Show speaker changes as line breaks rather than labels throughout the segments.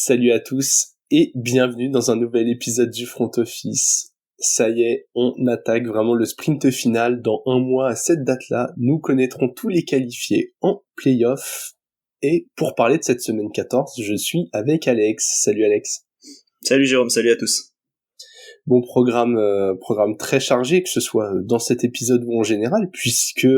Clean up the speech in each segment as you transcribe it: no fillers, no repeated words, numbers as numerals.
Salut à tous et bienvenue dans un nouvel épisode du Front Office. Ça y est, on attaque vraiment le sprint final. Dans un mois à cette date-là, nous connaîtrons tous les qualifiés en play-off. Et pour parler de cette semaine 14, je suis avec Alex. Salut Alex.
Salut Jérôme, salut à tous.
Bon programme très chargé, que ce soit dans cet épisode ou en général, puisque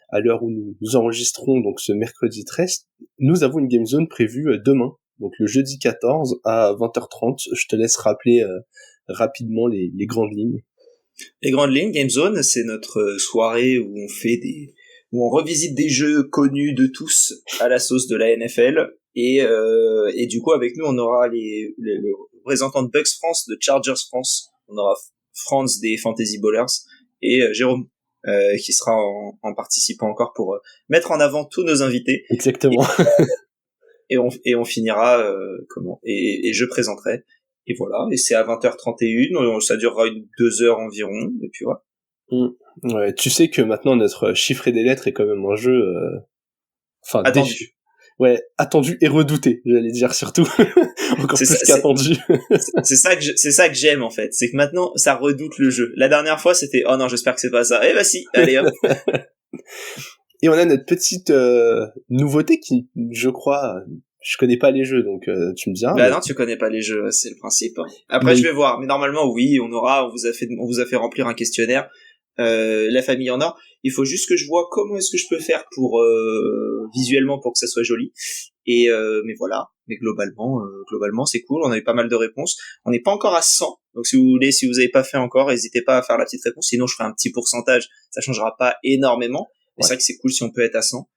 à l'heure où nous enregistrons, donc ce mercredi 13, nous avons une Game Zone prévue demain. Donc le jeudi 14 à 20h30, je te laisse rappeler rapidement les grandes lignes.
Les grandes lignes, Game Zone, c'est notre soirée où on revisite des jeux connus de tous à la sauce de la NFL. Et du coup, avec nous, on aura les représentants de Bucks France, de Chargers France. On aura Franz des Fantasy Ballers et Jérôme qui sera en participant encore pour mettre en avant tous nos invités.
Exactement.
Et on finira et je présenterai. Et voilà, et c'est à 20h31, ça durera 2 heures environ, et puis voilà.
Ouais, tu sais que maintenant notre chiffré des lettres est quand même un jeu
attendu.
Attendu et redouté, j'allais dire surtout. Encore plus qu'attendu.
c'est ça que j'aime en fait, c'est que maintenant ça redoute le jeu. La dernière fois c'était oh non, j'espère que c'est pas ça. Eh bah si, allez hop.
Et on a notre petite nouveauté qui, je crois, je connais pas les jeux, donc tu me diras.
Bah non, tu connais pas les jeux, c'est le principe. Après je vais voir, mais normalement oui, on vous a fait remplir un questionnaire. La famille en or. Il faut juste que je vois comment est-ce que je peux faire pour visuellement pour que ça soit joli. Et mais voilà. Mais globalement c'est cool. On a eu pas mal de réponses. On n'est pas encore à 100. Donc si vous avez pas fait encore, n'hésitez pas à faire la petite réponse. Sinon je ferai un petit pourcentage. Ça changera pas énormément. Mais c'est vrai que c'est cool si on peut être à 100.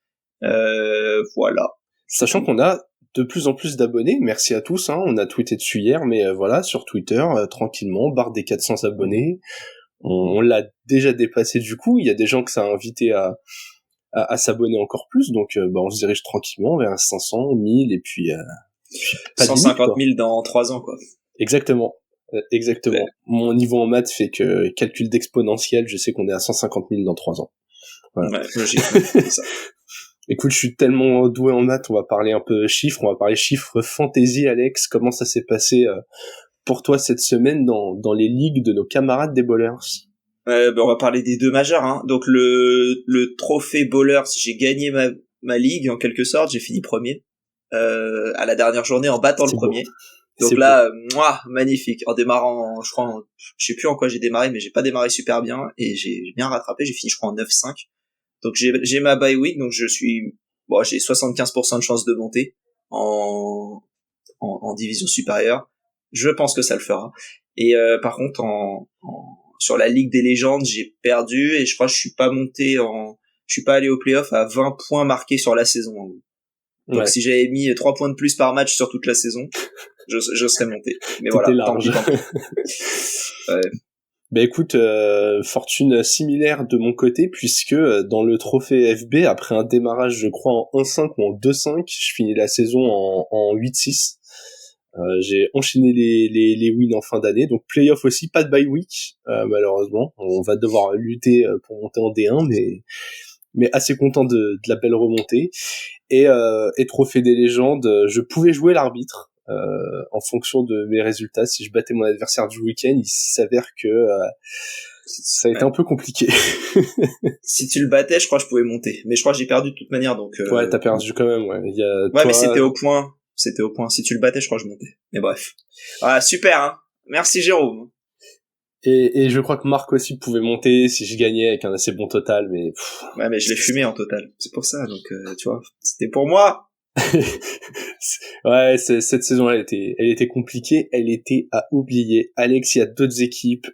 Voilà.
Sachant qu'on a de plus en plus d'abonnés, merci à tous, hein. On a tweeté dessus hier, mais voilà, sur Twitter, tranquillement, barre des 400 abonnés. On l'a déjà dépassé du coup, il y a des gens que ça a invité à s'abonner encore plus, donc on se dirige tranquillement vers 500, 1000, et puis...
150 000 dans 3 ans, quoi.
Exactement.
Ouais.
Mon niveau en maths fait que calcul d'exponentielle, je sais qu'on est à 150 000 dans 3 ans. Voilà.
Ouais, logiquement, c'est ça.
Écoute, je suis tellement doué en maths, on va parler un peu chiffres, on va parler chiffres fantasy, Alex. Comment ça s'est passé pour toi cette semaine dans les ligues de nos camarades des bowlers?
On va parler des deux majeurs, hein. Donc le trophée bowlers, j'ai gagné ma ligue en quelque sorte, j'ai fini premier à la dernière journée en battant le premier. Donc
c'est
là, magnifique. En démarrant, je sais plus en quoi j'ai démarré, mais j'ai pas démarré super bien et j'ai bien rattrapé. J'ai fini, je crois, en 9-5. Donc j'ai ma bye week, donc j'ai 75% de chance de monter en division supérieure. Je pense que ça le fera. Et par contre, sur la Ligue des légendes, j'ai perdu et je crois que je suis pas allé au playoff à 20 points marqués sur la saison. Donc si j'avais mis 3 points de plus par match sur toute la saison, je serais monté. Mais voilà,
large.
tant pis. Ouais.
Bah écoute, fortune similaire de mon côté, puisque dans le trophée FB, après un démarrage, je crois, en 1-5 ou en 2-5, je finis la saison en 8-6. J'ai enchaîné les wins en fin d'année, donc playoff aussi, pas de bye week, malheureusement. On va devoir lutter pour monter en D1, mais assez content de la belle remontée. Et trophée des légendes, je pouvais jouer l'arbitre. En fonction de mes résultats, si je battais mon adversaire du week-end, il s'avère que ça a été un peu compliqué.
Si tu le battais, je crois que je pouvais monter, mais je crois que j'ai perdu de toute manière, donc.
Ouais, t'as perdu quand même. Ouais,
mais c'était au point. Si tu le battais, je crois que je montais. Mais bref, voilà, super. Hein. Merci Jérôme.
Et je crois que Marc aussi pouvait monter si je gagnais avec un assez bon total, mais.
Ouais, mais je l'ai fumé en total. C'est pour ça, donc tu vois, c'était pour moi.
Ouais, cette saison elle était compliquée, elle était à oublier. Alex, il y a d'autres équipes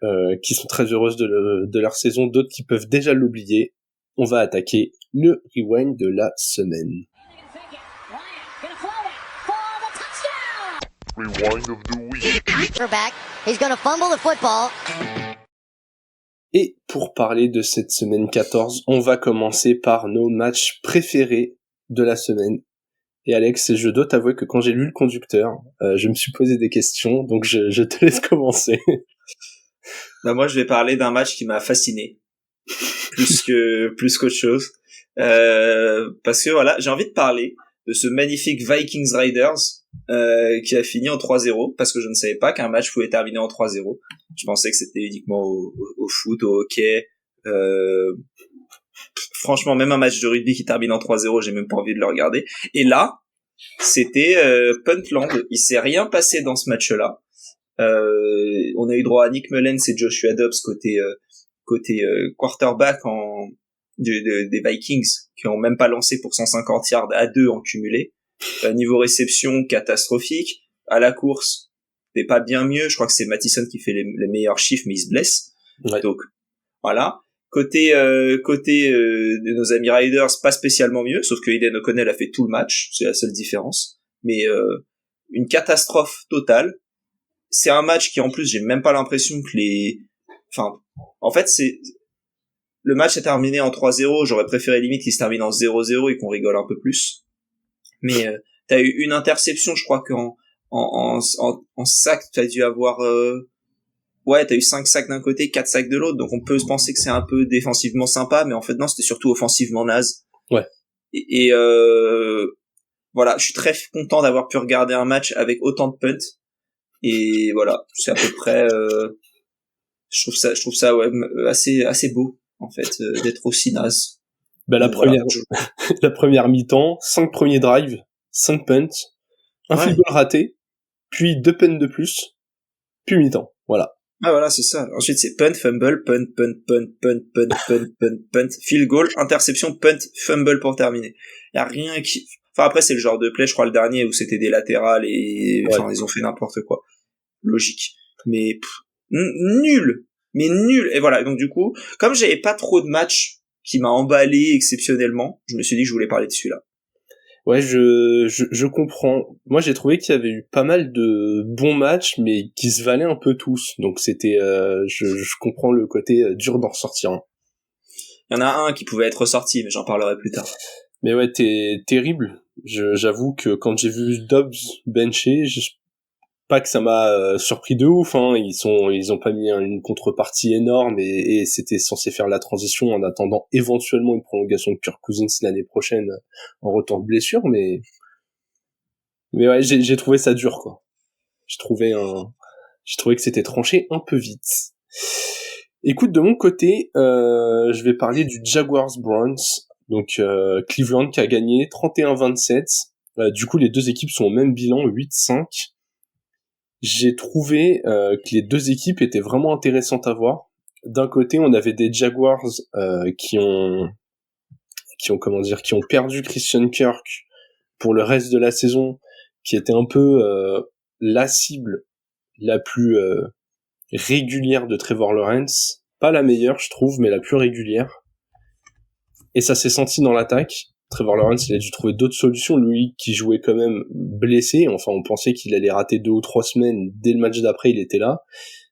qui sont très heureuses de leur saison, d'autres qui peuvent déjà l'oublier. On va attaquer le rewind de la semaine.
Rewind of the week.
Quarterback, he's gonna fumble the football.
Et pour parler de cette semaine 14, on va commencer par nos matchs préférés de la semaine. Et Alex, je dois t'avouer que quand j'ai lu le conducteur, je me suis posé des questions, donc je te laisse commencer.
Bah moi, je vais parler d'un match qui m'a fasciné, plus qu'autre chose, parce que voilà, j'ai envie de parler de ce magnifique Vikings Raiders qui a fini en 3-0 parce que je ne savais pas qu'un match pouvait terminer en 3-0. Je pensais que c'était uniquement au foot, au hockey. Franchement, même un match de rugby qui termine en 3-0, j'ai même pas envie de le regarder. Et là, c'était Puntland. Il s'est rien passé dans ce match-là. On a eu droit à Nick Mullens et Joshua Dobbs côté quarterback des Vikings qui ont même pas lancé pour 150 yards à 2 en cumulé. Niveau réception, catastrophique. À la course, c'est pas bien mieux. Je crois que c'est Mattison qui fait les meilleurs chiffres, mais il se blesse.
Ouais.
Donc, voilà. Côté de nos amis Riders, pas spécialement mieux, sauf que Aiden O'Connell a fait tout le match. C'est la seule différence. Mais une catastrophe totale. C'est un match qui, en plus, j'ai même pas l'impression que en fait, le match est terminé en 3-0. J'aurais préféré limite qu'il se termine en 0-0 et qu'on rigole un peu plus. Mais t'as eu une interception, je crois qu'en sac, t'as dû avoir t'as eu 5 sacs d'un côté, 4 sacs de l'autre, donc on peut se penser que c'est un peu défensivement sympa, mais en fait non, c'était surtout offensivement naze.
Ouais.
Et voilà, je suis très content d'avoir pu regarder un match avec autant de punts. Et voilà, c'est à peu près je trouve ça assez beau en fait d'être aussi naze.
La première mi-temps, 5 premiers drives, 5 punts, un field goal raté, puis 2 punts de plus, puis mi-temps. Voilà.
Ah voilà, c'est ça. Ensuite c'est punt, fumble, punt, field goal, interception, punt, fumble pour terminer. Y a rien qui après c'est le genre de play, je crois le dernier où c'était des latérales et ils ont fait n'importe quoi. Logique. Mais nul. Mais nul. Et voilà, donc du coup, comme j'avais pas trop de matchs qui m'a emballé exceptionnellement, je me suis dit que je voulais parler de celui-là.
Ouais, je comprends. Moi, j'ai trouvé qu'il y avait eu pas mal de bons matchs, mais qui se valaient un peu tous. Donc c'était, je comprends le côté dur d'en ressortir un.
Il y en a un qui pouvait être ressorti, mais j'en parlerai plus tard.
Mais ouais, t'es terrible. J'avoue que quand j'ai vu Dobbs benché, pas que ça m'a surpris de ouf, hein. Ils ont pas mis une contrepartie énorme et c'était censé faire la transition en attendant éventuellement une prolongation de Kirk Cousins l'année prochaine en retour de blessure, mais ouais, j'ai trouvé ça dur, quoi. J'ai trouvé que c'était tranché un peu vite. Écoute, de mon côté, je vais parler du Jaguars Browns. Donc Cleveland qui a gagné 31-27. Du coup, les deux équipes sont au même bilan, 8-5. J'ai trouvé que les deux équipes étaient vraiment intéressantes à voir. D'un côté, on avait des Jaguars qui ont perdu Christian Kirk pour le reste de la saison, qui était un peu la cible la plus régulière de Trevor Lawrence. Pas la meilleure, je trouve, mais la plus régulière. Et ça s'est senti dans l'attaque. Trevor Lawrence, il a dû trouver d'autres solutions, lui qui jouait quand même blessé. Enfin, on pensait qu'il allait rater 2 ou 3 semaines. Dès le match d'après, il était là.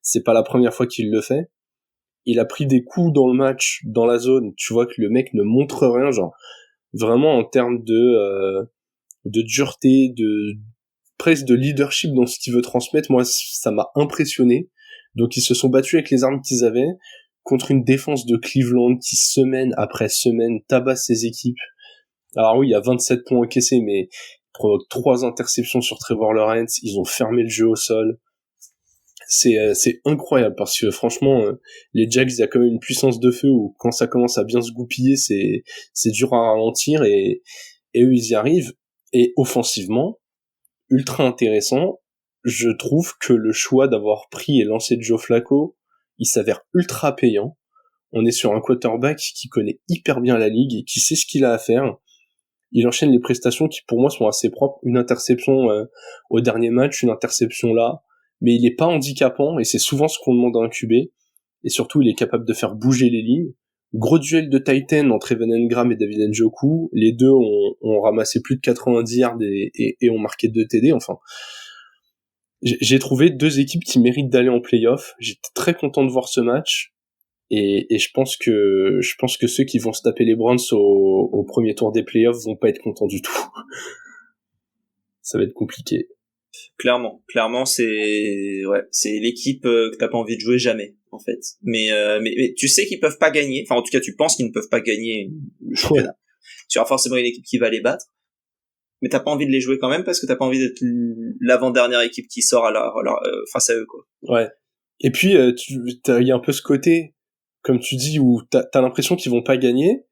C'est pas la première fois qu'il le fait. Il a pris des coups dans le match, dans la zone. Tu vois que le mec ne montre rien, genre vraiment en termes de dureté, presque de leadership dans ce qu'il veut transmettre. Moi, ça m'a impressionné. Donc, ils se sont battus avec les armes qu'ils avaient contre une défense de Cleveland qui, semaine après semaine, tabasse ses équipes. Alors oui, il y a 27 points encaissés, mais ils provoquent 3 interceptions sur Trevor Lawrence. Ils ont fermé le jeu au sol. C'est incroyable parce que franchement, les Jags, il y a quand même une puissance de feu où quand ça commence à bien se goupiller, c'est dur à ralentir et eux, ils y arrivent. Et offensivement, ultra intéressant, je trouve que le choix d'avoir pris et lancé Joe Flacco, il s'avère ultra payant. On est sur un quarterback qui connaît hyper bien la ligue et qui sait ce qu'il a à faire. Il enchaîne les prestations qui pour moi sont assez propres. Une interception au dernier match, une interception là, mais il est pas handicapant et c'est souvent ce qu'on demande à un QB. Et surtout, il est capable de faire bouger les lignes. Gros duel de Titan entre Evan Engram et David Njoku. Les deux ont ramassé plus de 90 yards et ont marqué 2 TD. Enfin, j'ai trouvé 2 équipes qui méritent d'aller en play-off. J'étais très content de voir ce match. Et je pense que ceux qui vont se taper les Browns au premier tour des playoffs vont pas être contents du tout. Ça va être compliqué.
Clairement, c'est l'équipe que t'as pas envie de jouer jamais en fait. Mais tu sais qu'ils peuvent pas gagner. Enfin, en tout cas, tu penses qu'ils ne peuvent pas gagner le championnat. Tu auras forcément une équipe qui va les battre. mais t'as pas envie de les jouer quand même parce que t'as pas envie d'être l'avant-dernière équipe qui sort face à eux, quoi.
Ouais. Et puis, il y a un peu ce côté, comme tu dis, où t'as l'impression qu'ils vont pas gagner,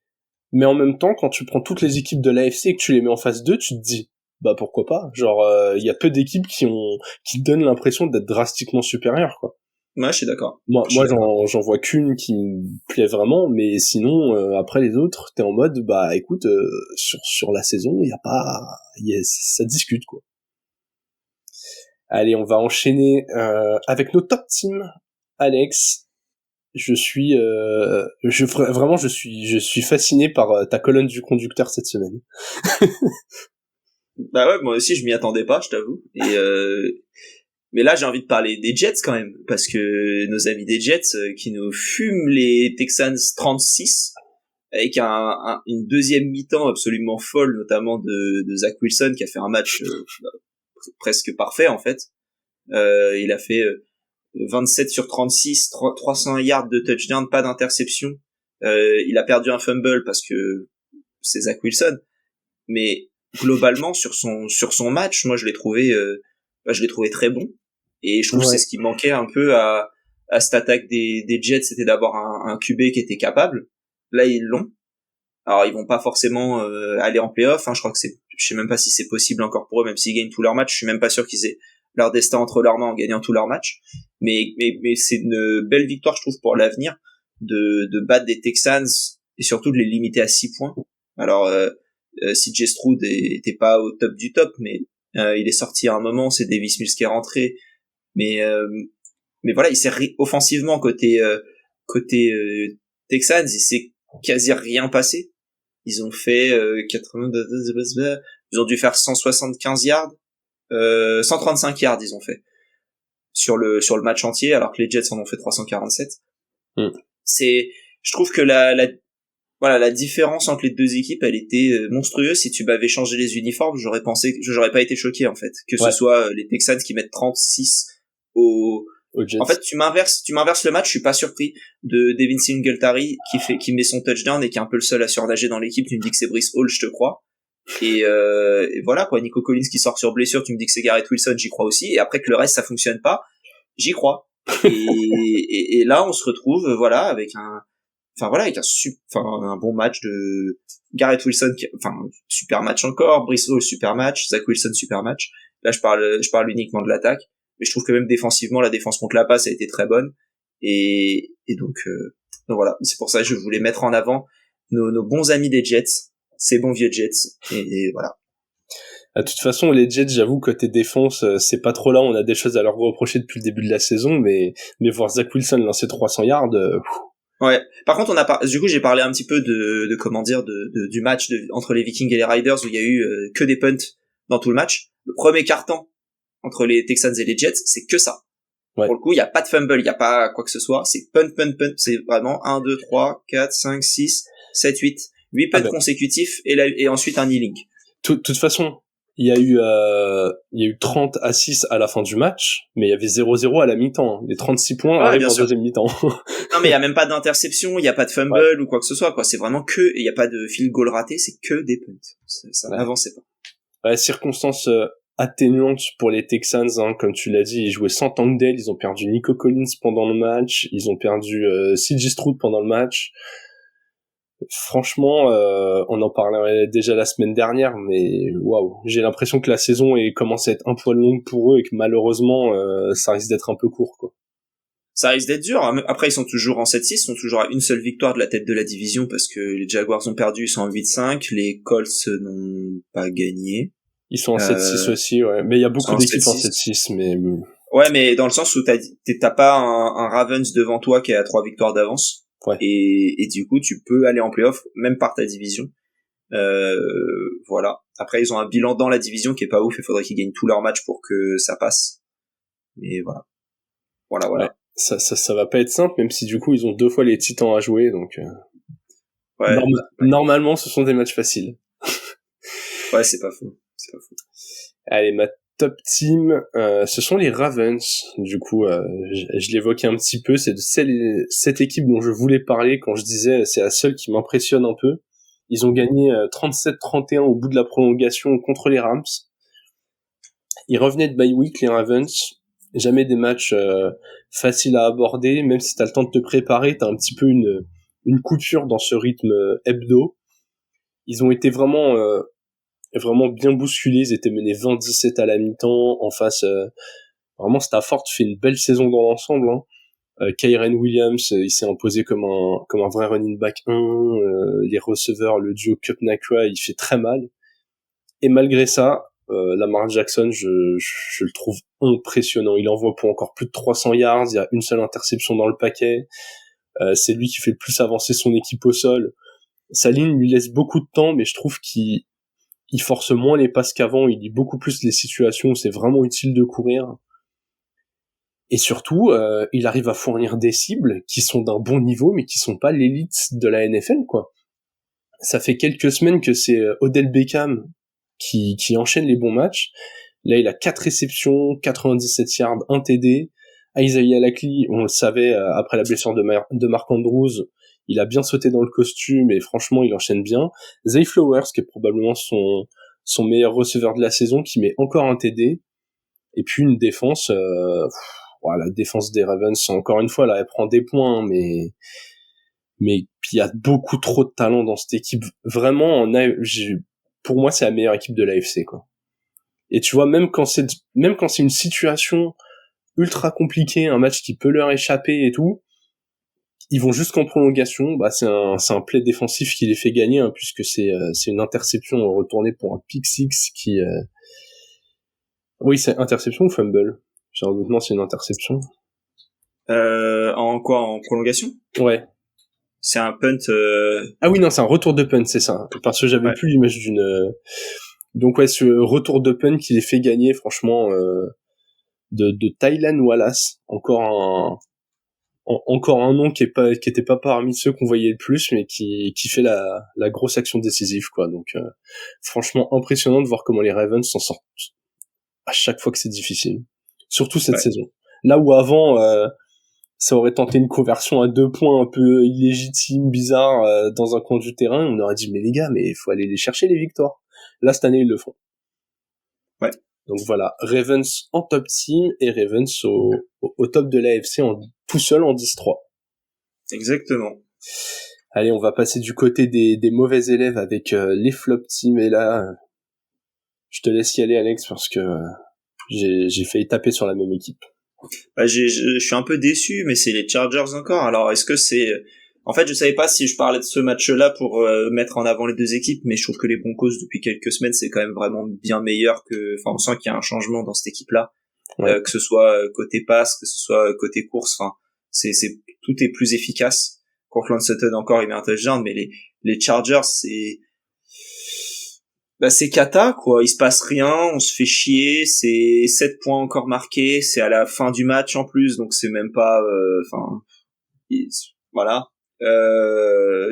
mais en même temps, quand tu prends toutes les équipes de l'AFC et que tu les mets en face d'eux, tu te dis, bah pourquoi pas. Genre, il y a peu d'équipes qui donnent l'impression d'être drastiquement supérieures, quoi.
Ouais, je suis d'accord.
Moi, j'en vois qu'une qui me plaît vraiment, mais sinon, après les autres, t'es en mode, bah écoute, sur la saison, ça discute, quoi. Allez, on va enchaîner avec nos top teams. Alex, je suis fasciné par ta colonne du conducteur cette semaine.
Bah ouais, moi aussi je m'y attendais pas, je t'avoue. Mais là j'ai envie de parler des Jets quand même, parce que nos amis des Jets qui nous fument les Texans 36 avec une deuxième mi-temps absolument folle, notamment de Zach Wilson qui a fait un match presque parfait en fait. Il a fait 27 sur 36, 300 yards de touchdown, pas d'interception. Il a perdu un fumble parce que c'est Zach Wilson, mais globalement sur son match, moi je l'ai trouvé très bon, et je trouve que c'est ce qui manquait un peu à cette attaque des Jets, c'était d'avoir un QB qui était capable. Là ils l'ont. Alors ils vont pas forcément aller en playoff, hein, je crois que je sais même pas si c'est possible encore pour eux, même s'ils gagnent tous leurs matchs, je suis même pas sûr qu'ils aient leur destin entre leurs mains en gagnant tous leurs matchs. Mais c'est une belle victoire, je trouve, pour l'avenir, de battre des Texans et surtout de les limiter à 6 points. Alors CJ Stroud était pas au top du top, mais il est sorti à un moment, c'est Davis Mills qui est rentré, mais voilà, il s'est offensivement côté Texans, il s'est quasi rien passé. Ils ont fait 80, ils ont dû faire 175 yards, 135 yards ils ont fait sur le match entier, alors que les Jets en ont fait 347. Je trouve que la différence entre les deux équipes, elle était monstrueuse. Si tu m'avais changé les uniformes, j'aurais pas été choqué, en fait. Que ce soit les Texans qui mettent 36 aux Jets. En fait, tu m'inverses le match, je suis pas surpris de Devin Singletary qui met son touchdown et qui est un peu le seul à surnager dans l'équipe. Tu me dis que c'est Breece Hall, je te crois. Et voilà, quoi. Nico Collins qui sort sur blessure, tu me dis que c'est Garrett Wilson, j'y crois aussi. Et après que le reste ça fonctionne pas, j'y crois. Et là, on se retrouve, voilà, avec un bon match de Garrett Wilson, super match encore, Breece Hall, super match, Zach Wilson, super match. Là, je parle uniquement de l'attaque, mais je trouve que même défensivement, la défense contre la passe a été très bonne. Et donc voilà, c'est pour ça que je voulais mettre en avant nos bons amis des Jets, ces bons vieux Jets, et voilà.
De toute façon, les Jets, j'avoue, côté défense, c'est pas trop là, on a des choses à leur reprocher depuis le début de la saison, mais voir Zach Wilson lancer 300 yards,
Ouais. Par contre, du coup, j'ai parlé un petit peu du match entre les Vikings et les Riders, où il y a eu que des punts dans tout le match. Le premier quart-temps entre les Texans et les Jets, c'est que ça. Ouais. Pour le coup, il y a pas de fumble, il y a pas quoi que ce soit, c'est punt, c'est vraiment 1, 2, 3, 4, 5, 6, 7, 8 punts consécutifs et ensuite un kneeling.
Toute façon, il y a eu 30 à 6 à la fin du match, mais il y avait 0-0 à la mi-temps. Les 36 points arrivent en deuxième mi-temps.
Non, mais il y a même pas d'interception, il y a pas de fumble ou quoi que ce soit, quoi. C'est vraiment il y a pas de field goal raté, c'est que des punts. Ça n'avançait pas.
Circonstances atténuantes pour les Texans, hein, comme tu l'as dit, ils jouaient sans Tank Dell, ils ont perdu Nico Collins pendant le match, ils ont perdu CJ Stroud pendant le match. Franchement, on en parlait déjà la semaine dernière, mais waouh, j'ai l'impression que la saison est commencé à être un poil longue pour eux et que malheureusement, ça risque d'être un peu court, quoi.
Ça risque d'être dur. Après, ils sont toujours en 7-6, ils sont toujours à une seule victoire de la tête de la division parce que les Jaguars ont perdu, ils sont en 8-5, les Colts n'ont pas gagné.
Ils sont en 7-6 aussi, ouais. Mais il y a beaucoup d'équipes en 7-6, mais...
Ouais, mais dans le sens où t'as pas un Ravens devant toi qui est à 3 victoires d'avance. Ouais. Et du coup, tu peux aller en playoff, même par ta division. Voilà. Après, ils ont un bilan dans la division qui est pas ouf, il faudrait qu'ils gagnent tous leurs matchs pour que ça passe. Mais voilà. Voilà.
Ouais. Ça va pas être simple, même si du coup, ils ont 2 fois les Titans à jouer, donc... Ouais. Normalement, ce sont des matchs faciles.
Ouais, c'est pas faux.
Allez, ma top team, ce sont les Ravens. Du coup, je l'évoquais un petit peu, c'est de cette équipe dont je voulais parler quand je disais c'est la seule qui m'impressionne un peu. Ils ont gagné 37-31 au bout de la prolongation contre les Rams. Ils revenaient de bye week, les Ravens. Jamais des matchs faciles à aborder, même si t'as le temps de te préparer, t'as un petit peu une coupure dans ce rythme hebdo. Ils ont été vraiment bien bousculés, ils étaient menés 20-17 à la mi-temps. En face, vraiment Stafford fait une belle saison dans l'ensemble, hein. Kyren Williams, il s'est imposé comme un vrai running back 1, les receveurs, le duo Kupp-Nakua, il fait très mal. Et malgré ça, Lamar Jackson, je le trouve impressionnant. Il envoie pour encore plus de 300 yards, il y a une seule interception dans le paquet. C'est lui qui fait le plus avancer son équipe au sol. Sa ligne lui laisse beaucoup de temps, mais je trouve qu'il force moins les passes qu'avant, il lit beaucoup plus les situations où c'est vraiment utile de courir. Et surtout, il arrive à fournir des cibles qui sont d'un bon niveau, mais qui sont pas l'élite de la NFL, quoi. Ça fait quelques semaines que c'est Odell Beckham qui enchaîne les bons matchs. Là, il a 4 réceptions, 97 yards, 1 TD. Isaiah Likely, on le savait, après la blessure de Mark Andrews, il a bien sauté dans le costume et franchement, il enchaîne bien. Zay Flowers, qui est probablement son meilleur receveur de la saison, qui met encore un TD. Et puis une défense... la défense des Ravens, encore une fois, là, elle prend des points, mais il y a beaucoup trop de talent dans cette équipe. Vraiment, pour moi, c'est la meilleure équipe de l'AFC, quoi. Et tu vois, même quand c'est une situation ultra compliquée, un match qui peut leur échapper et tout, ils vont jusqu'en prolongation. Bah, c'est un play défensif qui les fait gagner, hein, puisque c'est une interception retournée pour un pick six qui, oui, c'est interception ou fumble? J'ai un doute, non, c'est une interception.
En quoi? En prolongation?
Ouais.
C'est un punt.
Ah oui, non, c'est un retour de punt, c'est ça. Parce que j'avais plus l'image d'une. Donc ouais, ce retour de punt qui les fait gagner, franchement, de Tylan Wallace, encore un nom qui était pas parmi ceux qu'on voyait le plus, mais qui fait la grosse action décisive, quoi. Donc franchement impressionnant de voir comment les Ravens s'en sortent à chaque fois que c'est difficile. Surtout cette saison. Là où avant, ça aurait tenté une conversion à 2 points un peu illégitime, bizarre, dans un coin du terrain, on aurait dit, mais les gars, mais il faut aller les chercher, les victoires. Là, cette année, ils le font.
Ouais.
Donc voilà, Ravens en top team et Ravens au top de l'AFC tout seul en 10-3.
Exactement.
Allez, on va passer du côté des mauvais élèves avec les flop teams, et là, je te laisse y aller, Alex, parce que j'ai failli taper sur la même équipe.
Bah, je suis un peu déçu, mais c'est les Chargers encore. Alors, est-ce que c'est... En fait, je savais pas si je parlais de ce match-là pour mettre en avant les deux équipes, mais je trouve que les Broncos, depuis quelques semaines, c'est quand même vraiment bien meilleur que... Enfin, on sent qu'il y a un changement dans cette équipe-là. Ouais. Que ce soit côté passe, que ce soit côté course, enfin, tout est plus efficace. Courtland Sutton encore, il met un touchdown, mais les Chargers, c'est cata, quoi. Il se passe rien, on se fait chier, c'est 7 points encore marqués, c'est à la fin du match en plus, donc c'est même pas, voilà.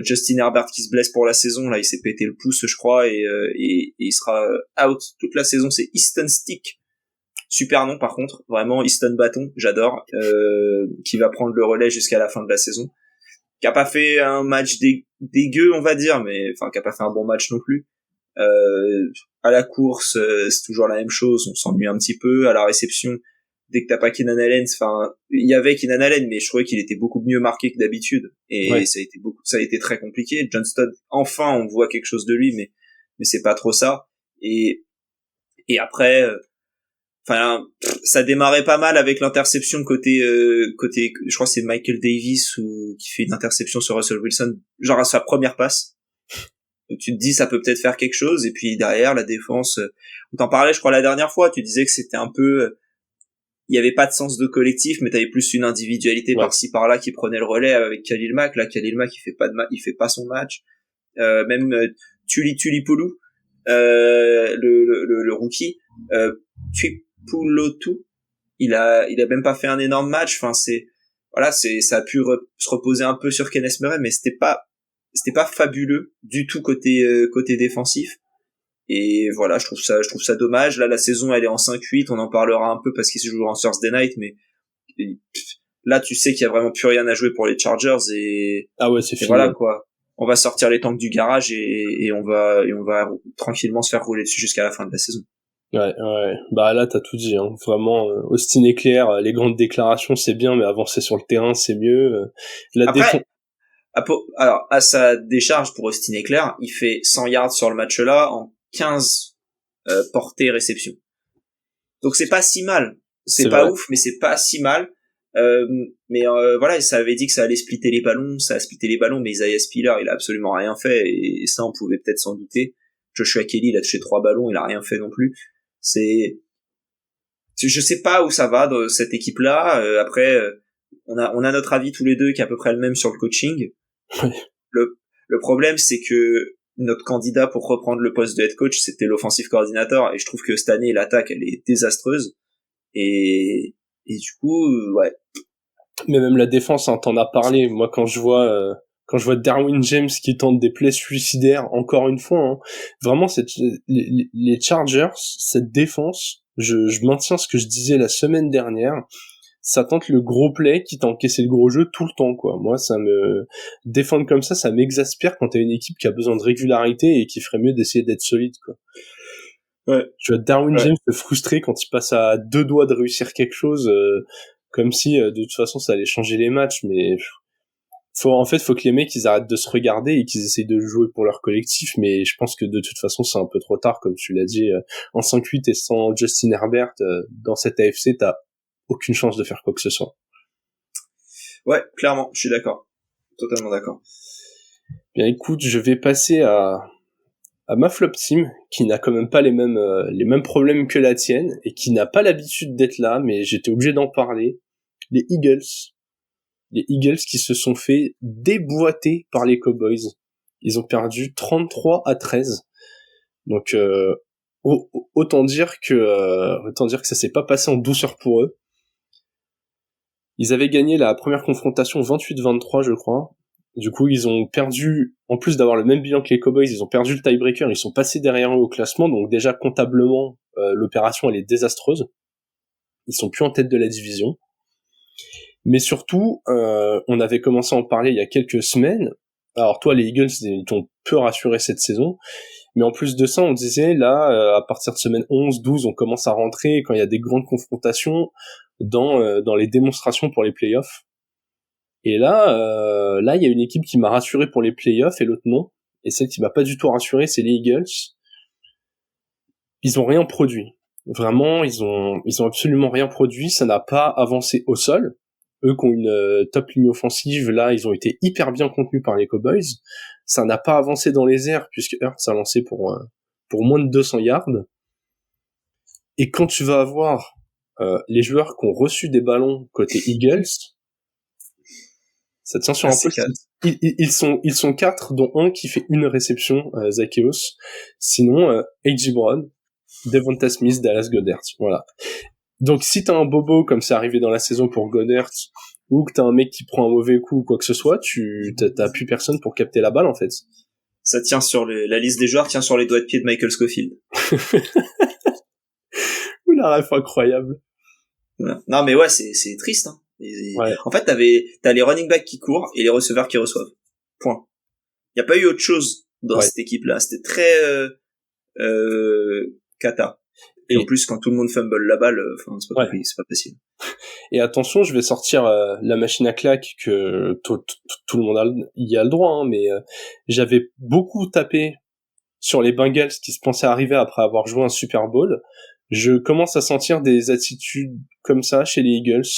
Justin Herbert qui se blesse pour la saison, là, il s'est pété le pouce, je crois, et il sera out toute la saison. C'est Easton Stick. Super nom, par contre. Vraiment, Easton Bâton, j'adore, qui va prendre le relais jusqu'à la fin de la saison. Qui a pas fait un match dégueu, on va dire, mais, enfin, qui a pas fait un bon match non plus. À la course, c'est toujours la même chose, on s'ennuie un petit peu. À la réception, dès que t'as pas Keenan Allen, enfin, il y avait Keenan Allen, mais je trouvais qu'il était beaucoup mieux marqué que d'habitude, et ouais. ça a été très compliqué. Johnston, enfin, on voit quelque chose de lui, mais c'est pas trop ça. Et après, enfin, ça démarrait pas mal avec l'interception côté, je crois que c'est Michael Davis qui fait une interception sur Russell Wilson, genre à sa première passe. Donc tu te dis ça peut peut-être faire quelque chose, et puis derrière la défense, on t'en parlait je crois la dernière fois, tu disais que c'était un peu, il y avait pas de sens de collectif, mais t'avais plus une individualité par-ci par-là qui prenait le relais avec Khalil Mack. Là Khalil Mack il fait pas son match, même Tulipoulu, le rookie, Tuipulotu, il a même pas fait un énorme match. Enfin ça a pu se reposer un peu sur Kenneth Murray, mais c'était pas fabuleux du tout côté défensif. Et voilà, je trouve ça dommage. Là, la saison, elle est en 5-8, on en parlera un peu parce qu'ils se jouent en Thursday night, mais là, tu sais qu'il y a vraiment plus rien à jouer pour les Chargers, et
ah ouais, c'est fini.
Voilà, quoi. on va sortir les tanks du garage et on va tranquillement se faire rouler dessus jusqu'à la fin de la saison.
Ouais. Bah là, t'as tout dit, hein. Vraiment, Austin Ekeler, les grandes déclarations, c'est bien, mais avancer sur le terrain, c'est mieux.
Après, alors, à sa décharge pour Austin Ekeler, il fait 100 yards sur le match-là en 15 portées réceptions. Donc c'est pas si mal. C'est pas
vrai.
ouf, mais c'est pas si mal. Mais voilà, ça avait dit que ça allait splitter les ballons, mais Isaiah Spiller, il a absolument rien fait, et ça, on pouvait peut-être s'en douter. Joshua Kelly, il a touché 3 ballons, il a rien fait non plus. Je sais pas où ça va dans cette équipe-là. Après, on a notre avis tous les deux qui est à peu près le même sur le coaching. Le problème, c'est que notre candidat pour reprendre le poste de head coach, c'était l'offensive coordinator, et je trouve que cette année, l'attaque, elle est désastreuse. Et du coup, ouais.
Mais même la défense, hein, t'en as parlé. Moi, quand je vois Derwin James qui tente des plays suicidaires, encore une fois, hein, vraiment, les Chargers, cette défense, je maintiens ce que je disais la semaine dernière, ça tente le gros play qui t'a encaissé le gros jeu tout le temps, quoi. Moi, défendre comme ça m'exaspère quand t'as une équipe qui a besoin de régularité et qui ferait mieux d'essayer d'être solide, quoi.
Ouais.
Tu vois Darwin James se frustrer quand il passe à 2 doigts de réussir quelque chose, comme si de toute façon ça allait changer les matchs, mais faut que les mecs ils arrêtent de se regarder et qu'ils essayent de jouer pour leur collectif, mais je pense que de toute façon c'est un peu trop tard, comme tu l'as dit, en 5-8 et sans Justin Herbert, dans cette AFC t'as aucune chance de faire quoi que ce soit.
Ouais, clairement, je suis d'accord. Totalement d'accord.
Bien écoute, je vais passer à ma flop team, qui n'a quand même pas les mêmes problèmes que la tienne, et qui n'a pas l'habitude d'être là, mais j'étais obligé d'en parler. Les Eagles. Les Eagles qui se sont fait déboîter par les Cowboys. Ils ont perdu 33-13. Donc, autant dire que ça s'est pas passé en douceur pour eux. Ils avaient gagné la première confrontation 28-23, je crois. Du coup, ils ont perdu, en plus d'avoir le même bilan que les Cowboys, ils ont perdu le tiebreaker, ils sont passés derrière eux au classement, donc déjà comptablement, l'opération elle est désastreuse. Ils sont plus en tête de la division. Mais surtout, on avait commencé à en parler il y a quelques semaines. Alors toi, les Eagles, ils t'ont peu rassuré cette saison. Mais en plus de ça, on disait, là, à partir de semaine 11, 12, on commence à rentrer quand il y a des grandes confrontations dans les démonstrations pour les playoffs. Et là, il y a une équipe qui m'a rassuré pour les playoffs et l'autre non. Et celle qui m'a pas du tout rassuré, c'est les Eagles. Ils ont rien produit. Vraiment, ils ont absolument rien produit. Ça n'a pas avancé au sol. Eux qui ont une top ligne offensive, là, ils ont été hyper bien contenus par les Cowboys. Ça n'a pas avancé dans les airs puisque Hurts a lancé pour moins de 200 yards. Et quand tu vas avoir les joueurs qui ont reçu des ballons côté Eagles, ça tient sur un poste. Ils sont 4, dont un qui fait une réception, Zaccheaus. Sinon, A.J. Brown, Devonta Smith, Dallas Goedert. Voilà. Donc si t'as un bobo comme c'est arrivé dans la saison pour Goedert, ou que t'as un mec qui prend un mauvais coup ou quoi que ce soit, t'as plus personne pour capter la balle en fait.
Ça tient sur la liste des joueurs, tient sur les doigts de pied de Michael Scofield.
Ouh la ref incroyable.
Voilà. Non mais ouais, c'est triste, hein.
Ouais.
En fait, t'as les running backs qui courent et les receveurs qui reçoivent. Point. Il y a pas eu autre chose dans cette équipe-là. C'était très cata. Et en plus, quand tout le monde fumble la balle, c'est pas facile.
Et attention, je vais sortir la machine à claques que tout le monde y a le droit, hein, mais j'avais beaucoup tapé sur les Bengals qui se pensaient arriver après avoir joué un Super Bowl. Je commence à sentir des attitudes comme ça chez les Eagles,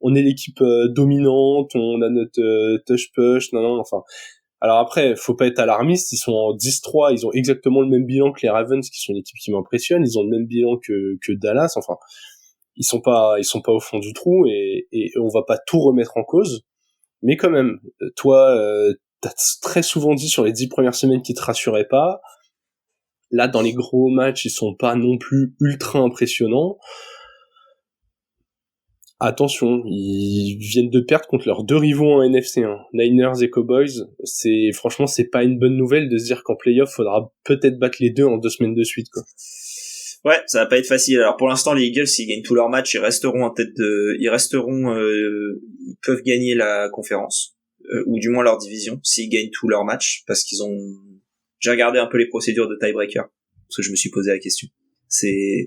on est l'équipe dominante, on a notre touch push, enfin. Alors après, faut pas être alarmiste, ils sont en 10-3, ils ont exactement le même bilan que les Ravens, qui sont une équipe qui m'impressionne, ils ont le même bilan que Dallas, enfin. Ils sont pas au fond du trou et on va pas tout remettre en cause. Mais quand même, toi, t'as très souvent dit sur les 10 premières semaines qu'ils te rassuraient pas. Là, dans les gros matchs, ils sont pas non plus ultra impressionnants. Attention, ils viennent de perdre contre leurs deux rivaux en NFC, hein, Niners et Cowboys. Franchement, c'est pas une bonne nouvelle de se dire qu'en playoff, faudra peut-être battre les deux en 2 semaines de suite, quoi.
Ouais, ça va pas être facile. Alors pour l'instant, les Eagles, s'ils gagnent tous leurs matchs, ils peuvent gagner la conférence. ou du moins leur division, s'ils gagnent tous leurs matchs, parce qu'ils ont... J'ai regardé un peu les procédures de tiebreaker, parce que je me suis posé la question. C'est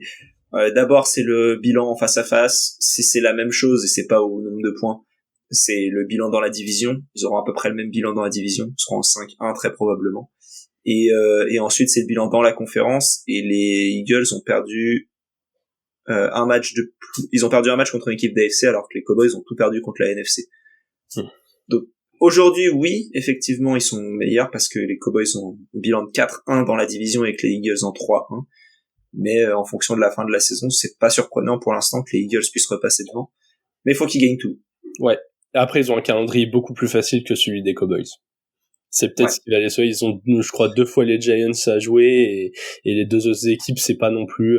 d'abord c'est le bilan en face à face, si c'est la même chose et c'est pas au nombre de points, c'est le bilan dans la division, ils auront à peu près le même bilan dans la division, ils seront en 5-1 très probablement. Et ensuite c'est le bilan dans la conférence, et les Eagles ont perdu ils ont perdu un match contre une équipe d'AFC alors que les Cowboys ont tout perdu contre la NFC. Donc aujourd'hui, oui, effectivement, ils sont meilleurs parce que les Cowboys ont un bilan de 4-1 dans la division et que les Eagles en 3-1. Mais en fonction de la fin de la saison, c'est pas surprenant pour l'instant que les Eagles puissent repasser devant. Mais il faut qu'ils gagnent tout.
Ouais. Après, ils ont un calendrier beaucoup plus facile que celui des Cowboys. C'est peut-être ce qui va les sauver. Ils ont, je crois, 2 fois les Giants à jouer et les 2 autres équipes, c'est pas non plus...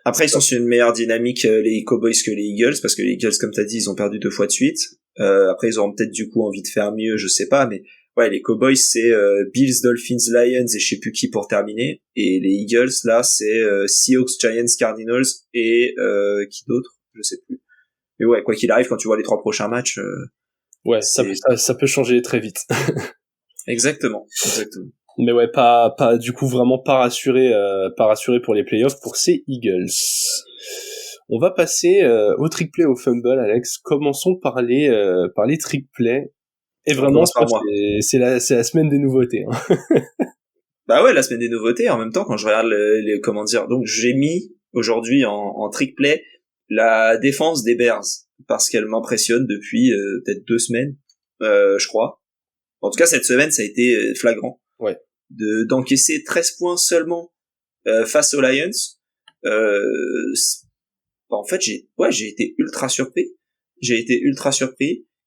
Après, ils sont sur une meilleure dynamique, les Cowboys, que les Eagles, parce que les Eagles, comme t'as dit, ils ont perdu 2 fois de suite. Après, ils auront peut-être du coup envie de faire mieux, je sais pas, mais ouais, les Cowboys, c'est Bills, Dolphins, Lions et je sais plus qui pour terminer. Et les Eagles, là, c'est Seahawks, Giants, Cardinals et qui d'autre, je sais plus. Mais ouais, quoi qu'il arrive, quand tu vois les 3 prochains matchs...
ouais, ça peut changer très vite.
Exactement.
Mais ouais, du coup, vraiment pas rassuré pour les playoffs pour ces Eagles. On va passer au trick play, au fumble, Alex. Commençons par les trick play. Et vraiment, c'est la semaine des nouveautés. Hein.
Bah ouais, la semaine des nouveautés. En même temps, quand je regarde comment dire, donc j'ai mis aujourd'hui en trick play la défense des Bears parce qu'elle m'impressionne depuis peut-être 2 semaines, je crois. En tout cas, cette semaine, ça a été flagrant.
Ouais.
D'encaisser 13 points seulement face aux Lions. En fait, j'ai été ultra surpris.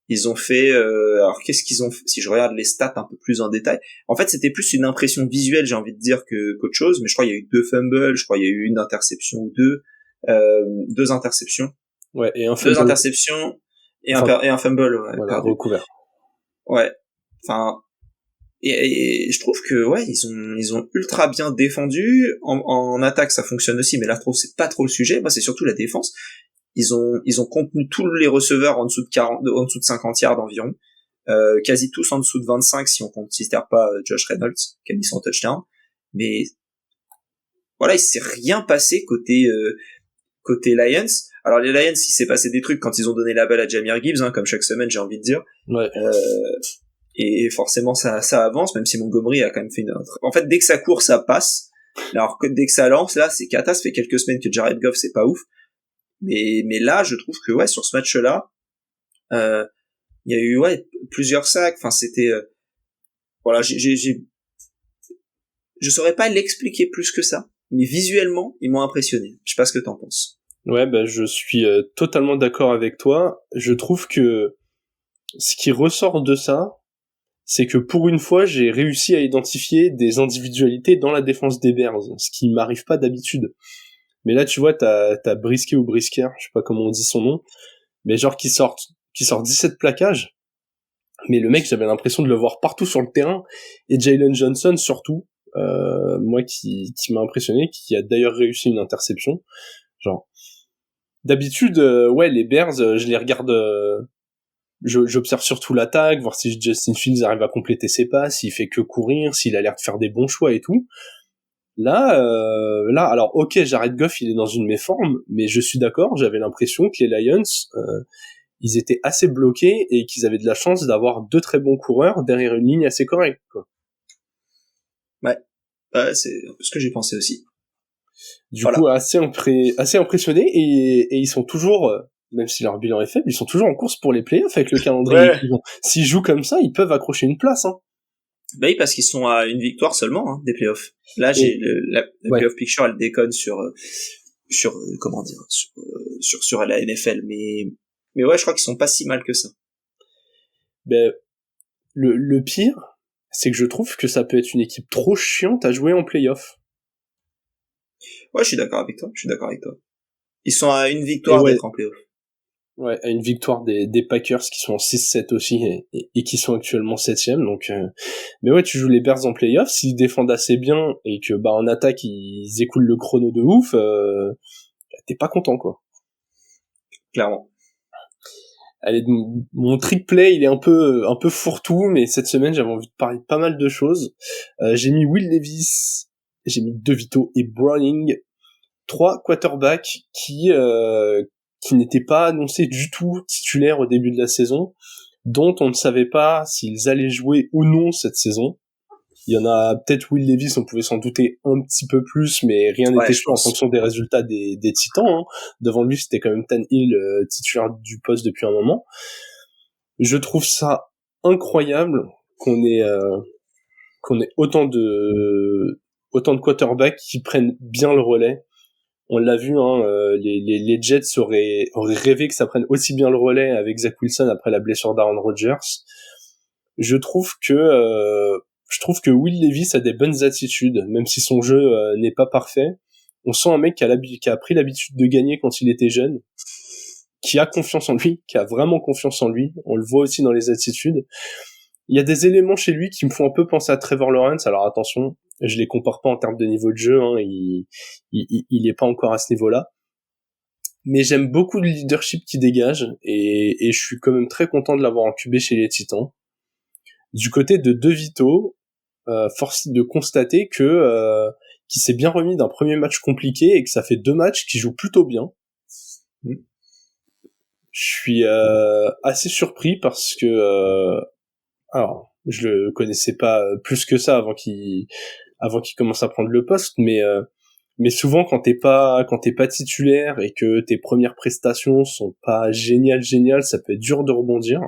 Ils ont fait... alors, qu'est-ce qu'ils ont fait? Si je regarde les stats un peu plus en détail... En fait, c'était plus une impression visuelle, j'ai envie de dire, qu'autre chose. Mais je crois qu'il y a eu 2 fumbles, je crois qu'il y a eu une interception ou 2. 2 interceptions.
Ouais, et un fumble.
2 interceptions et un fumble. Ouais,
voilà, recouvert.
Ouais. Enfin... Et je trouve que ouais, ils ont ultra bien défendu. En attaque, ça fonctionne aussi, mais là, je trouve que c'est pas trop le sujet. Moi, c'est surtout la défense. Ils ont contenu tous les receveurs en dessous de 50 yards environ. Quasi tous en dessous de 25 si on considère pas Josh Reynolds qui a mis son touchdown. Mais voilà, il s'est rien passé côté Lions. Alors les Lions, il s'est passé des trucs quand ils ont donné la balle à Jahmyr Gibbs, hein, comme chaque semaine, j'ai envie de dire.
Ouais.
Et forcément ça avance, même si Montgomery a quand même fait une autre. En fait, dès que ça court, ça passe. Alors que dès que ça lance, là, c'est cata. Ça fait quelques semaines que Jared Goff, c'est pas ouf. Mais là, je trouve que ouais, sur ce match-là, il y a eu plusieurs sacs. Enfin, c'était voilà, je saurais pas l'expliquer plus que ça, mais visuellement, ils m'ont impressionné. Je sais pas ce que t'en penses.
Ouais, bah je suis totalement d'accord avec toi. Je trouve que ce qui ressort de ça, c'est que pour une fois, j'ai réussi à identifier des individualités dans la défense des Bears, ce qui m'arrive pas d'habitude. Mais là, tu vois, t'as Brisket ou Brisker, je sais pas comment on dit son nom, mais genre qui sort 17 plaquages. Mais le mec, j'avais l'impression de le voir partout sur le terrain. Et Jalen Johnson, surtout, moi qui m'a impressionné, qui a d'ailleurs réussi une interception. Genre, d'habitude, ouais, les Bears, je les regarde... j'observe surtout l'attaque, voir si Justin Fields arrive à compléter ses passes, s'il fait que courir, s'il a l'air de faire des bons choix et tout. Là, alors ok, Jared Goff, il est dans une méforme, mais je suis d'accord, j'avais l'impression que les Lions, ils étaient assez bloqués et qu'ils avaient de la chance d'avoir 2 très bons coureurs derrière une ligne assez correcte, quoi.
Ouais, c'est ce que j'ai pensé aussi.
Du coup, assez impressionné et ils sont toujours... même si leur bilan est faible, ils sont toujours en course pour les playoffs avec le calendrier qu'ils ont. S'ils jouent comme ça, ils peuvent accrocher une place, hein.
Bah oui, parce qu'ils sont à une victoire seulement, hein, des playoffs. Là, j'ai la playoff picture, elle déconne sur comment dire, sur la NFL, mais ouais, je crois qu'ils sont pas si mal que ça.
Ben, le pire, c'est que je trouve que ça peut être une équipe trop chiante à jouer en playoff.
Ouais, je suis d'accord avec toi. Ils sont à une victoire d'être en playoff.
Ouais, à une victoire des Packers qui sont en 6-7 aussi et qui sont actuellement 7ème, donc mais ouais, tu joues les Bears en playoff, s'ils défendent assez bien et que bah en attaque ils écoulent le chrono de ouf, t'es pas content, quoi.
Clairement.
Mon trick play, il est un peu fourre-tout, mais cette semaine, j'avais envie de parler de pas mal de choses. J'ai mis Will Levis, j'ai mis DeVito et Browning, 3 quarterbacks qui n'étaient pas annoncés du tout titulaires au début de la saison, dont on ne savait pas s'ils allaient jouer ou non cette saison. Il y en a peut-être Will Levis, on pouvait s'en douter un petit peu plus, mais rien n'était sûr en fonction des résultats des Titans. Hein. Devant lui, c'était quand même Tannehill, titulaire du poste depuis un moment. Je trouve ça incroyable qu'on ait autant de quarterbacks qui prennent bien le relais. On l'a vu, hein, les Jets auraient rêvé que ça prenne aussi bien le relais avec Zach Wilson après la blessure d'Aaron Rodgers. Je trouve que Will Levis a des bonnes attitudes, même si son jeu n'est pas parfait. On sent un mec qui a pris l'habitude de gagner quand il était jeune, qui a confiance en lui, qui a vraiment confiance en lui. On le voit aussi dans les attitudes. Il y a des éléments chez lui qui me font un peu penser à Trevor Lawrence. Alors attention, je les compare pas en termes de niveau de jeu, hein, il est pas encore à ce niveau-là. Mais j'aime beaucoup le leadership qu'il dégage, et je suis quand même très content de l'avoir en QB chez les Titans. Du côté de DeVito, force de constater que qu'il s'est bien remis d'un premier match compliqué et que ça fait 2 matchs qu'il joue plutôt bien. Je suis assez surpris parce que alors je le connaissais pas plus que ça avant qu'il commence à prendre le poste, mais souvent quand t'es pas titulaire et que tes premières prestations sont pas géniales, ça peut être dur de rebondir.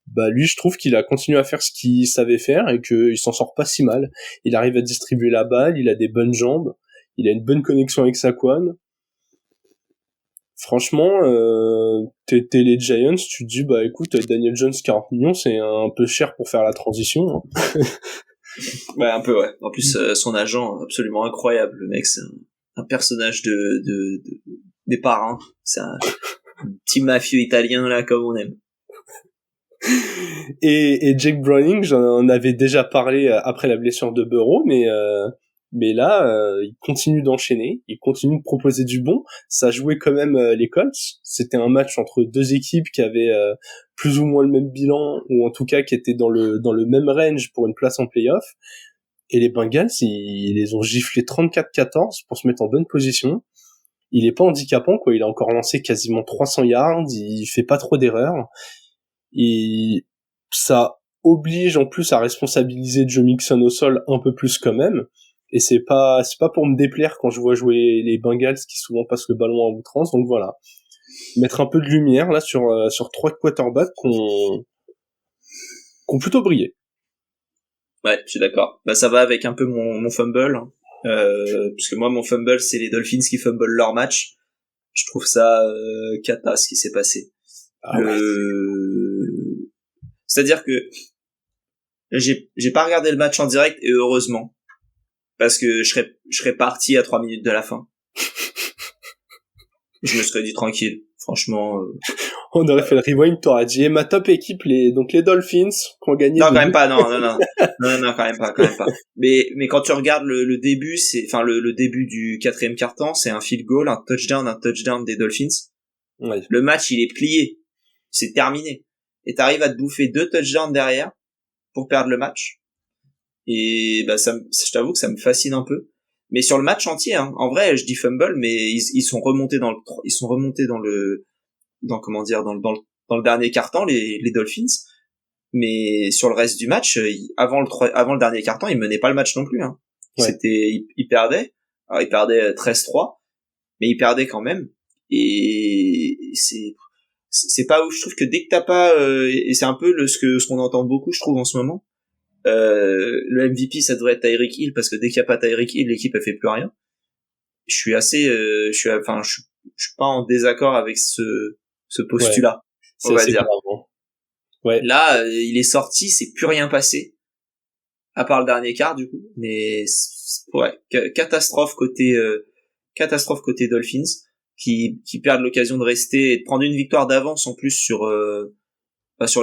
Bah lui, je trouve qu'il a continué à faire ce qu'il savait faire et qu'il s'en sort pas si mal. Il arrive à distribuer la balle, il a des bonnes jambes, il a une bonne connexion avec Saquon. Franchement, t'es les Giants, tu te dis bah écoute, Daniel Jones 40 millions, c'est un peu cher pour faire la transition. Hein.
Ouais, un peu, ouais. En plus, son agent, absolument incroyable. Le mec, c'est un personnage des parrains. C'est un petit mafieux italien là, comme on aime.
Et Jake Browning, j'en avais déjà parlé après la blessure de Burrow, mais là, il continue d'enchaîner, il continue de proposer du bon. Ça jouait quand même les Colts. C'était un match entre 2 équipes qui avaient plus ou moins le même bilan, ou en tout cas qui étaient dans le même range pour une place en playoff. Et les Bengals, ils les ont giflés 34-14 pour se mettre en bonne position. Il est pas handicapant, quoi. Il a encore lancé quasiment 300 yards, il fait pas trop d'erreurs. Et ça oblige en plus à responsabiliser Joe Mixon au sol un peu plus quand même. Et c'est pas pour me déplaire quand je vois jouer les Bengals qui souvent passent le ballon en outrance. Donc voilà, mettre un peu de lumière là sur 3 quarterbacks qui ont plutôt brillé.
Ouais, je suis d'accord. Bah ça va avec un peu mon fumble, hein. Parce que moi mon fumble c'est les Dolphins qui fumblent leur match. Je trouve ça cata ce qui s'est passé. C'est-à-dire que j'ai pas regardé le match en direct, et heureusement, parce que je serais parti à 3 minutes de la fin. Je me serais dit tranquille, franchement.
On aurait fait le rewind, t'aurais dit ma top équipe, les Dolphins qui ont gagné.
Non, quand même pas, non, quand même pas. Mais quand tu regardes le début, le début du 4e quart-temps, c'est un field goal, un touchdown des Dolphins.
Ouais.
Le match, il est plié. C'est terminé. Et t'arrives à te bouffer 2 touchdowns derrière pour perdre le match. Et bah je t'avoue que ça me fascine un peu. Mais sur le match entier, hein, en vrai, je dis fumble, mais ils sont remontés dans le dernier quart-temps, les Dolphins. Mais sur le reste du match, avant le dernier quart-temps, ils menaient pas le match non plus, hein.
Ouais.
Ils perdaient. Alors, ils perdaient 13-3, mais ils perdaient quand même. Et c'est pas ouf. Je trouve que dès que t'as pas, et c'est un peu ce qu'on entend beaucoup, je trouve, en ce moment, le MVP, ça devrait être Tyreek Hill, parce que dès qu'il y a pas Tyreek Hill, l'équipe, elle fait plus rien. Je suis pas en désaccord avec ce postulat, on va dire.
Ouais.
Là, il est sorti, c'est plus rien passé, à part le dernier quart, du coup. Mais, ouais, catastrophe côté Dolphins, qui perdent l'occasion de rester et de prendre une victoire d'avance en plus sur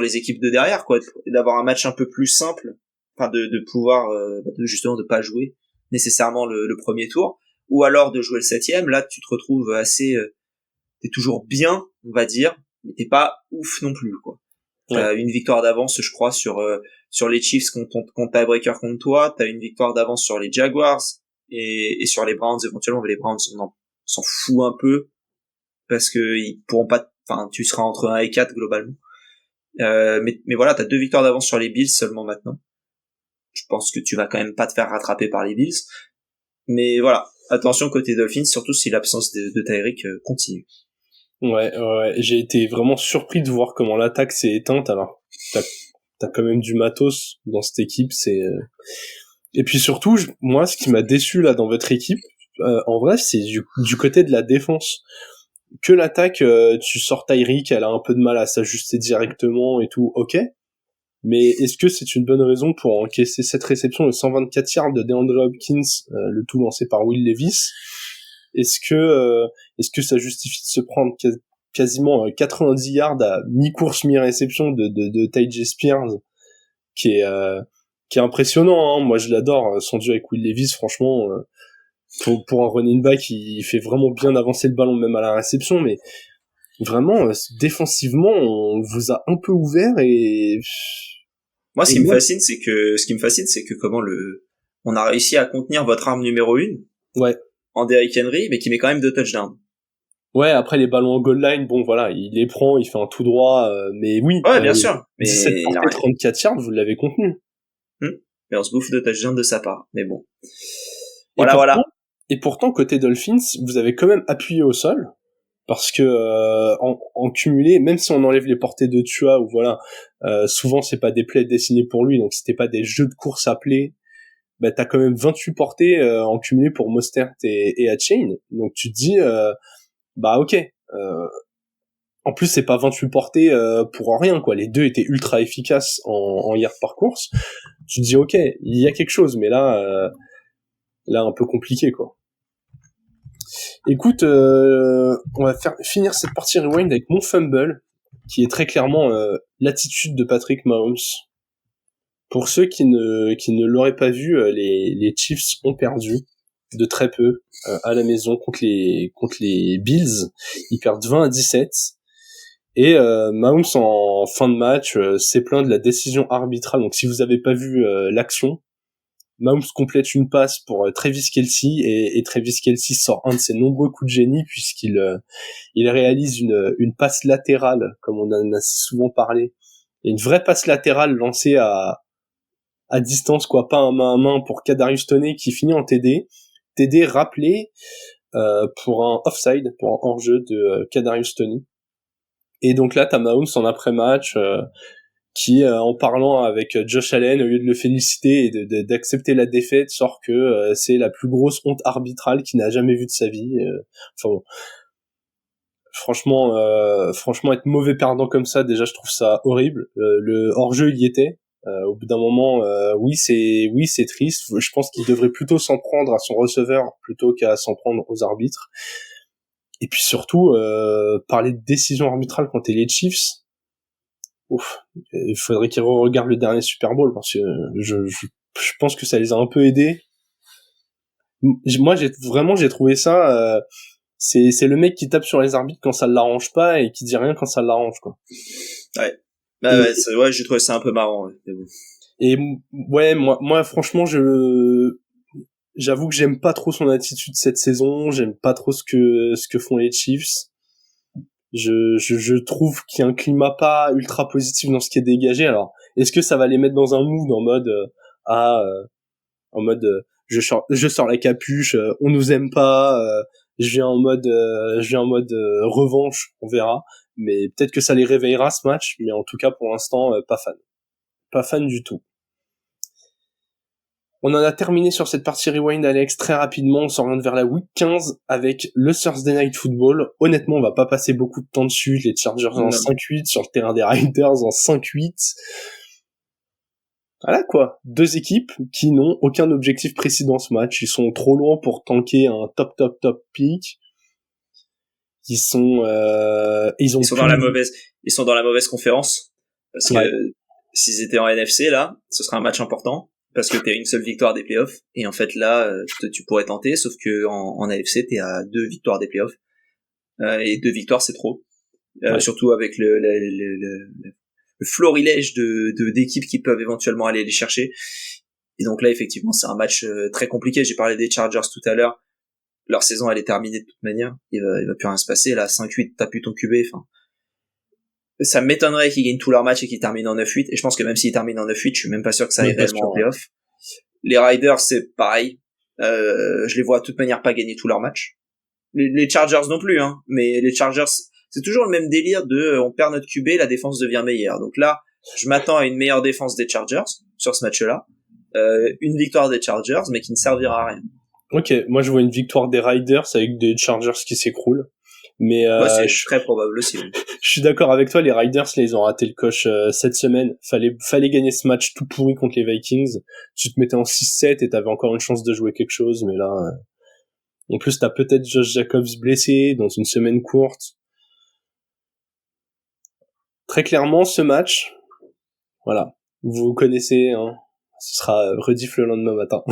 les équipes de derrière, quoi, et d'avoir un match un peu plus simple, enfin de pouvoir justement de pas jouer nécessairement le premier tour, ou alors de jouer le 7e. Là tu te retrouves t'es toujours bien, on va dire, mais t'es pas ouf non plus, quoi. T'as une victoire d'avance, je crois, sur les Chiefs contre tiebreaker contre toi. T'as une victoire d'avance sur les Jaguars et sur les Browns éventuellement. Mais les Browns, on s'en fout un peu parce que ils pourront pas. Enfin, tu seras entre 1 et 4 globalement. Mais voilà, t'as 2 victoires d'avance sur les Bills seulement maintenant. Je pense que tu vas quand même pas te faire rattraper par les Bills. Mais voilà, attention côté Dolphins, surtout si l'absence de Tyreek continue.
Ouais, j'ai été vraiment surpris de voir comment l'attaque s'est éteinte. Alors, t'as quand même du matos dans cette équipe, et puis surtout, moi, ce qui m'a déçu là dans votre équipe, en vrai, c'est du côté de la défense. Que l'attaque, tu sors Tyreek, elle a un peu de mal à s'ajuster directement et tout, ok. Mais est-ce que c'est une bonne raison pour encaisser cette réception de 124 yards de DeAndre Hopkins, le tout lancé par Will Levis? Est-ce que ça justifie de se prendre quasiment 90 yards à mi-course, mi-réception de Tyjae Spears, qui est impressionnant, hein. Moi, je l'adore. Son duo avec Will Levis, franchement, pour un running back, il fait vraiment bien avancer le ballon, même à la réception, mais vraiment, défensivement, on vous a un peu ouvert et...
Moi, ce qui me fascine, c'est que comment on a réussi à contenir votre arme numéro 1.
Ouais.
En Derrick Henry, mais qui met quand même 2 touchdowns.
Ouais, après les ballons en goal line, bon voilà, il les prend, il fait un tout droit, mais oui.
Ouais, bien sûr.
Mais 17 portées, 34 yards, vous l'avez contenu.
Mais on se bouffe 2 touchdowns de sa part, mais bon.
Voilà. Et pourtant, côté Dolphins, vous avez quand même appuyé au sol, parce que en cumulé, même si on enlève les portées de Tua, ou voilà, souvent c'est pas des plays dessinés pour lui, donc c'était pas des jeux de course appelés. Bah t'as quand même 28 portées en cumulé pour Mostert et Achane. Donc tu te dis bah ok. En plus c'est pas 28 portées pour rien, quoi. Les deux étaient ultra efficaces en yards par course. Tu te dis ok, il y a quelque chose, mais là un peu compliqué, quoi. Écoute, on va finir cette partie rewind avec mon fumble, qui est très clairement l'attitude de Patrick Mahomes. Pour ceux qui ne l'auraient pas vu, les Chiefs ont perdu de très peu à la maison contre les Bills. Ils perdent 20-17. Et Mahomes en fin de match s'est plaint de la décision arbitrale. Donc si vous avez pas vu l'action, Mahomes complète une passe pour Travis Kelce et Travis Kelce sort un de ses nombreux coups de génie puisqu'il réalise une passe latérale, comme on en a souvent parlé. Et une vraie passe latérale lancée à distance, quoi, pas un main à main pour Kadarius Toney qui finit en TD rappelé pour un offside, pour un hors-jeu de Kadarius Toney. Et donc là t'as Mahomes en après-match qui en parlant avec Josh Allen, au lieu de le féliciter et d'accepter la défaite, sort que c'est la plus grosse honte arbitrale qu'il n'a jamais vue de sa vie. Enfin bon. Franchement être mauvais perdant comme ça, déjà je trouve ça horrible. Le hors-jeu il y était. Au bout d'un moment, oui c'est triste. Je pense qu'il devrait plutôt s'en prendre à son receveur plutôt qu'à s'en prendre aux arbitres. Et puis surtout, parler de décision arbitrale quand t'es les Chiefs, ouf, il faudrait qu'ils regardent le dernier Super Bowl parce que je pense que ça les a un peu aidés. Moi j'ai trouvé ça, c'est le mec qui tape sur les arbitres quand ça l'arrange pas et qui dit rien quand ça l'arrange, quoi.
Ouais. Ouais, j'ai trouvé ça un peu marrant. Ouais. Mais bon.
Et ouais, moi franchement, j'avoue que j'aime pas trop son attitude cette saison. J'aime pas trop ce que font les Chiefs. Je trouve qu'il y a un climat pas ultra positif dans ce qui est dégagé. Alors, est-ce que ça va les mettre dans un mood en mode je sors la capuche, on nous aime pas, je viens en mode revanche, on verra. Mais peut-être que ça les réveillera ce match, mais en tout cas pour l'instant pas fan du tout. On en a terminé sur cette partie rewind, Alex, très rapidement. On s'oriente vers la week 15 avec le Thursday Night Football. Honnêtement, on va pas passer beaucoup de temps dessus. Les Chargers en 5-8, sur le terrain des Raiders en 5-8. Voilà, quoi. Deux équipes qui n'ont aucun objectif précis dans ce match. Ils sont trop loin pour tanker un top pick. Ils sont dans
la mauvaise conférence. Parce que s'ils étaient en NFC, là, ce serait un match important. Parce que t'es à une seule victoire des playoffs, et en fait là, tu pourrais tenter, sauf que en AFC t'es à 2 victoires des playoffs, et 2 victoires c'est trop. surtout avec le florilège d'équipes qui peuvent éventuellement aller les chercher. Et donc là, effectivement, c'est un match très compliqué. J'ai parlé des Chargers tout à l'heure. Leur saison, elle est terminée de toute manière. Il va plus rien se passer. Là, 5-8, t'as plus ton QB. Enfin, ça m'étonnerait qu'ils gagnent tous leurs matchs et qu'ils terminent en 9-8. Et je pense que même s'ils terminent en 9-8, je suis même pas sûr que ça aille réellement en playoff. Les Riders, c'est pareil. Je les vois de toute manière pas gagner tous leurs matchs. Les Chargers non plus, hein. Mais les Chargers, c'est toujours le même délire de on perd notre QB, la défense devient meilleure. Donc là, je m'attends à une meilleure défense des Chargers sur ce match-là. Une victoire des Chargers, mais qui ne servira à rien.
Ok, moi je vois une victoire des Riders avec des Chargers qui s'écroulent. Mais
c'est très probable aussi. Oui.
Je suis d'accord avec toi, les Riders, là, ils ont raté le coche cette semaine. Fallait gagner ce match tout pourri contre les Vikings. Tu te mettais en 6-7 et t'avais encore une chance de jouer quelque chose, mais là... En plus, t'as peut-être Josh Jacobs blessé dans une semaine courte. Très clairement, ce match, voilà, vous connaissez, hein, ce sera rediff le lendemain matin.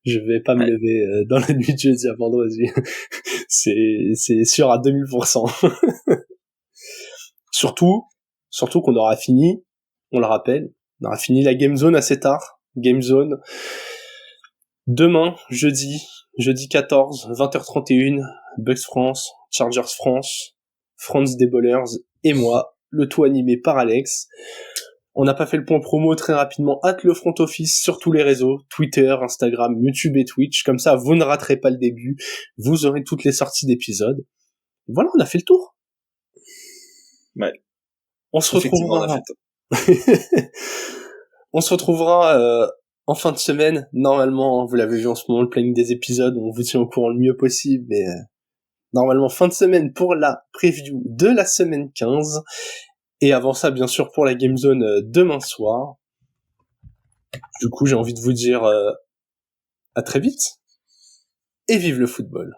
Je vais pas me lever dans la nuit de jeudi à vendredi. c'est sûr à 2000%. Surtout qu'on aura fini, on le rappelle, on aura fini la Game Zone assez tard. Game Zone. Demain, jeudi 14, 20h31, Bucks France, Chargers France, France des Ballers et moi, le tout animé par Alex. On n'a pas fait le point promo très rapidement, hâte le front office sur tous les réseaux, Twitter, Instagram, YouTube et Twitch, comme ça vous ne raterez pas le début, vous aurez toutes les sorties d'épisodes. Voilà, on a fait le tour.
Ouais.
On se retrouvera en fin de semaine, normalement, vous l'avez vu en ce moment, le planning des épisodes, on vous tient au courant le mieux possible, mais normalement fin de semaine pour la preview de la semaine 15, et avant ça, bien sûr, pour la Game Zone demain soir. Du coup, j'ai envie de vous dire à très vite, et vive le football.